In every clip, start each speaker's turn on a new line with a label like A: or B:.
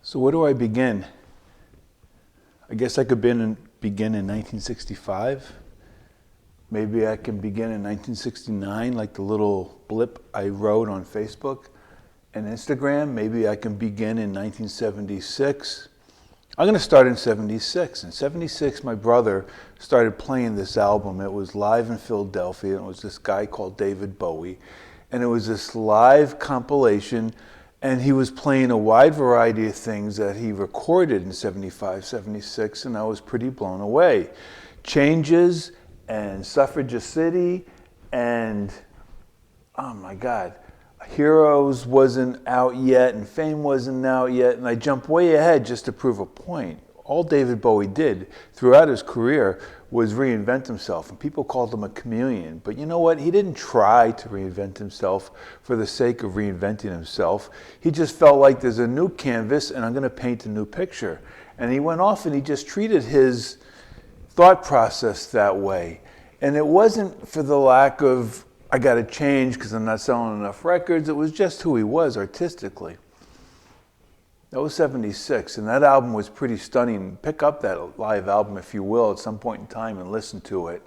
A: So where do I begin? I guess I could begin in 1965. Maybe I can begin in 1969, like the little blip I wrote on Facebook and Instagram. Maybe I can begin in 1976. I'm going to start in 76. In 76, my brother started playing this album. It was live in Philadelphia. It was this guy called David Bowie. And it was this live compilation. And he was playing a wide variety of things that he recorded in 75, 76. And I was pretty blown away. Changes and Suffragist City and, oh my God, Heroes wasn't out yet and Fame wasn't out yet, and I jumped way ahead just to prove a point. All David Bowie did throughout his career was reinvent himself, and people called him a chameleon. But you know what? He didn't try to reinvent himself for the sake of reinventing himself. He just felt like there's a new canvas and I'm going to paint a new picture. And he went off and he just treated his thought process that way. And it wasn't for the lack of I got to change because I'm not selling enough records. It was just who he was artistically. That was 76, and that album was pretty stunning. Pick up that live album, if you will, at some point in time and listen to it.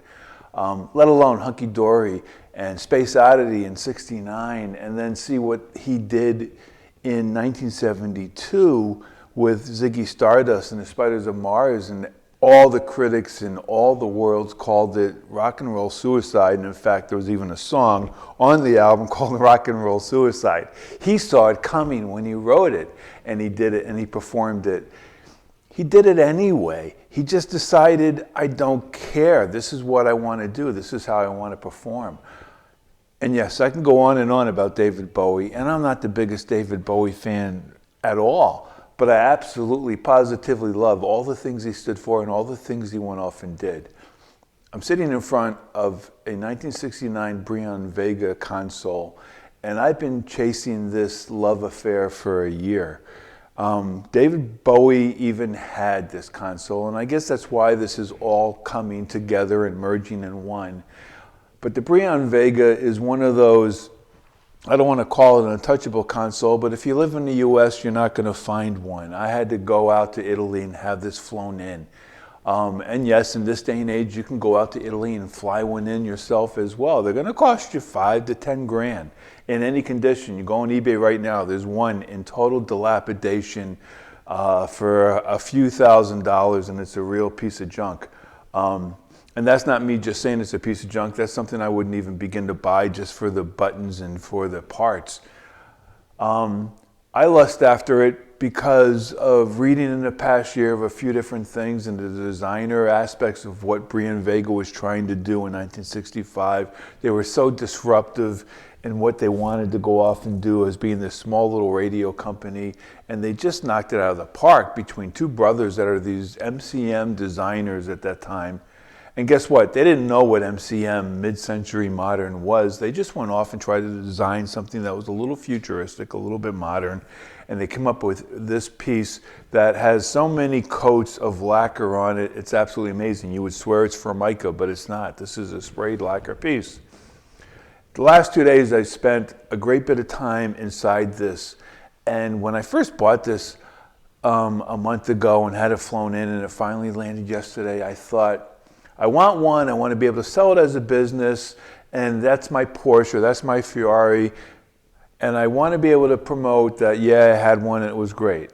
A: Let alone Hunky Dory and Space Oddity in 69, and then see what he did in 1972 with Ziggy Stardust and the Spiders of Mars, and all the critics in all the worlds called it rock and roll suicide. And in fact, there was even a song on the album called Rock and Roll Suicide. He saw it coming when he wrote it, and he did it, and he performed it. He did it anyway. He just decided, I don't care. This is what I want to do. This is how I want to perform. And yes, I can go on and on about David Bowie, and I'm not the biggest David Bowie fan at all. But I absolutely, positively love all the things he stood for and all the things he went off and did. I'm sitting in front of a 1969 Brionvega console, and I've been chasing this love affair for a year. David Bowie even had this console, and I guess that's why this is all coming together and merging in one. But the Brionvega is one of those, I don't want to call it an untouchable console, but if you live in the US, you're not going to find one. I had to go out to Italy and have this flown in. And yes, in this day and age, you can go out to Italy and fly one in yourself as well. They're going to cost you $5 to $10 grand in any condition. You go on eBay right now, there's one in total dilapidation for a few $1,000s, and it's a real piece of junk. And that's not me just saying it's a piece of junk. That's something I wouldn't even begin to buy just for the buttons and for the parts. I lust after it because of reading in the past year of a few different things and the designer aspects of what Brionvega was trying to do in 1965. They were so disruptive in what they wanted to go off and do as being this small little radio company. And they just knocked it out of the park between two brothers that are these MCM designers at that time. And guess what? They didn't know what MCM, mid-century modern, was. They just went off and tried to design something that was a little futuristic, a little bit modern. And they came up with this piece that has so many coats of lacquer on it. It's absolutely amazing. You would swear it's Formica, but it's not. This is a sprayed lacquer piece. The last 2 days, I spent a great bit of time inside this. And when I first bought this a month ago and had it flown in and it finally landed yesterday, I thought, I want one, I want to be able to sell it as a business, and that's my Porsche, or that's my Ferrari, and I want to be able to promote that, yeah, I had one and it was great.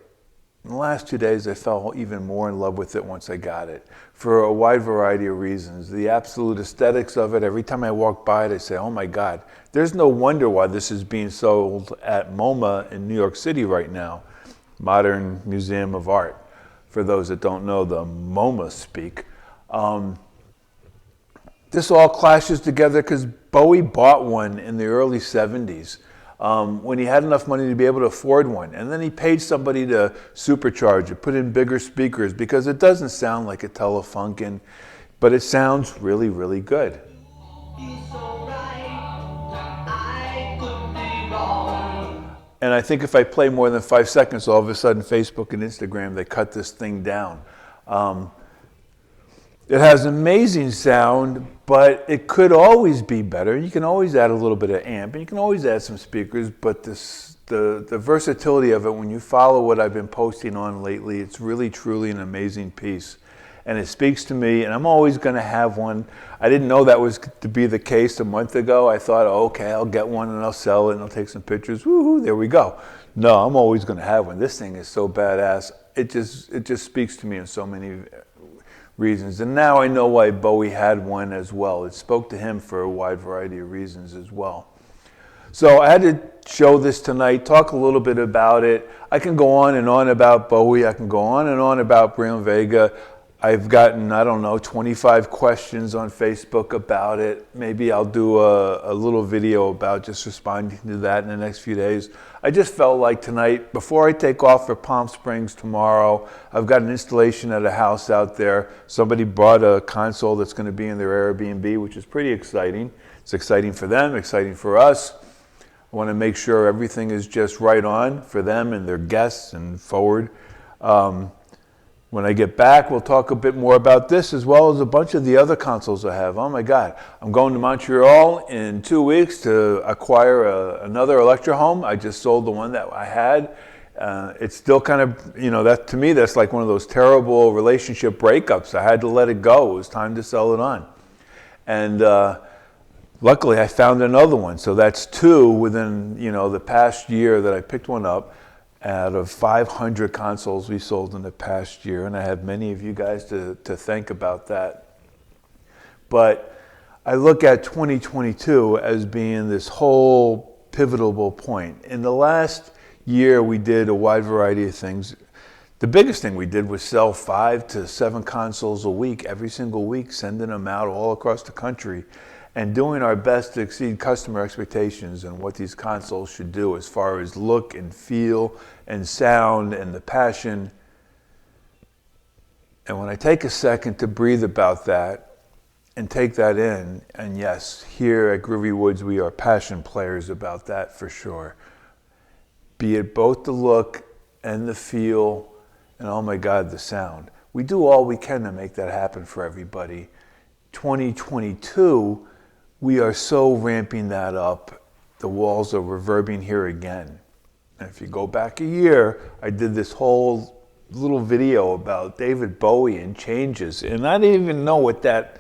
A: In the last 2 days, I fell even more in love with it once I got it, for a wide variety of reasons. The absolute aesthetics of it, every time I walk by it, I say, oh my God, there's no wonder why this is being sold at MoMA in New York City right now, Modern Museum of Art, for those that don't know the MoMA speak. This all clashes together because Bowie bought one in the early 70s when he had enough money to be able to afford one. And then he paid somebody to supercharge it, put in bigger speakers, because it doesn't sound like a Telefunken, but it sounds really, really good. And I think if I play more than 5 seconds, all of a sudden Facebook and Instagram, they cut this thing down. It has amazing sound, but it could always be better. You can always add a little bit of amp, and you can always add some speakers, but this the versatility of it, when you follow what I've been posting on lately, it's really, truly an amazing piece. And it speaks to me, and I'm always going to have one. I didn't know that was to be the case a month ago. I thought, oh, okay, I'll get one and I'll sell it and I'll take some pictures. Woohoo, there we go. No, I'm always going to have one. This thing is so badass. It just speaks to me in so many reasons. And now I know why Bowie had one as well. It spoke to him for a wide variety of reasons as well. So I had to show this tonight, talk a little bit about it. I can go on and on about Bowie. I can go on and on about Brionvega. I've gotten, I don't know, 25 questions on Facebook about it. Maybe I'll do a little video about just responding to that in the next few days. I just felt like tonight, before I take off for Palm Springs tomorrow, I've got an installation at a house out there. Somebody bought a console that's going to be in their Airbnb, which is pretty exciting. It's exciting for them, exciting for us. I want to make sure everything is just right on for them and their guests and forward. When I get back, we'll talk a bit more about this as well as a bunch of the other consoles I have. Oh my God, I'm going to Montreal in 2 weeks to acquire another Electro-Home. I just sold the one that I had. It's still kind of, that to me, that's like one of those terrible relationship breakups. I had to let it go. It was time to sell it on. And luckily, I found another one. So that's two within, the past year that I picked one up. Out of 500 consoles we sold in the past year, and I have many of you guys to thank about that. But I look at 2022 as being this whole pivotal point. In the last year, we did a wide variety of things. The biggest thing we did was sell 5 to 7 consoles a week, every single week, sending them out all across the country, and doing our best to exceed customer expectations and what these consoles should do as far as look and feel and sound and the passion. And when I take a second to breathe about that and take that in, and yes, here at Groovy Woods, we are passion players about that for sure. Be it both the look and the feel and, oh my God, the sound. We do all we can to make that happen for everybody. 2022, we are so ramping that up. The walls are reverbing here again. And if you go back a year, I did this whole little video about David Bowie and changes. And I didn't even know what that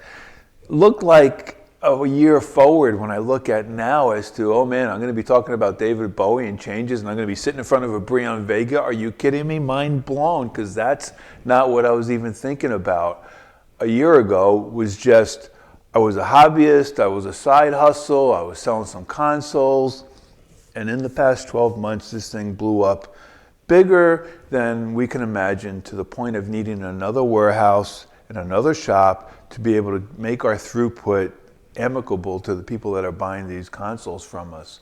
A: looked like a year forward when I look at now as to, oh man, I'm going to be talking about David Bowie and changes, and I'm going to be sitting in front of a Brionvega. Are you kidding me? Mind blown, because that's not what I was even thinking about. A year ago was just, I was a hobbyist, I was a side hustle, I was selling some consoles, and in the past 12 months, this thing blew up bigger than we can imagine, to the point of needing another warehouse and another shop to be able to make our throughput amicable to the people that are buying these consoles from us.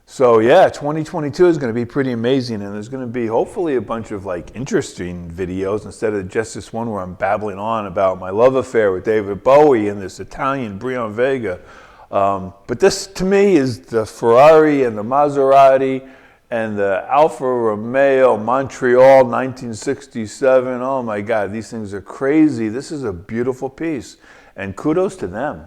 A: So yeah, 2022 is going to be pretty amazing, and there's going to be hopefully a bunch of interesting videos instead of just this one where I'm babbling on about my love affair with David Bowie and this Italian Brionvega. But this to me is the Ferrari and the Maserati and the Alfa Romeo Montreal 1967. Oh my God, these things are crazy. This is a beautiful piece, and kudos to them.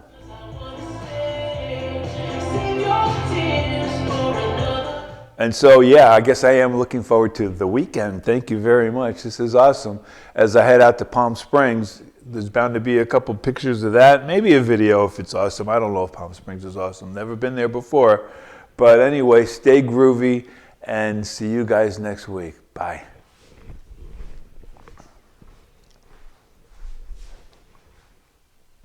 A: And so, yeah, I guess I am looking forward to the weekend. Thank you very much. This is awesome. As I head out to Palm Springs, there's bound to be a couple pictures of that, maybe a video if it's awesome. I don't know if Palm Springs is awesome. Never been there before. But anyway, stay groovy and see you guys next week. Bye.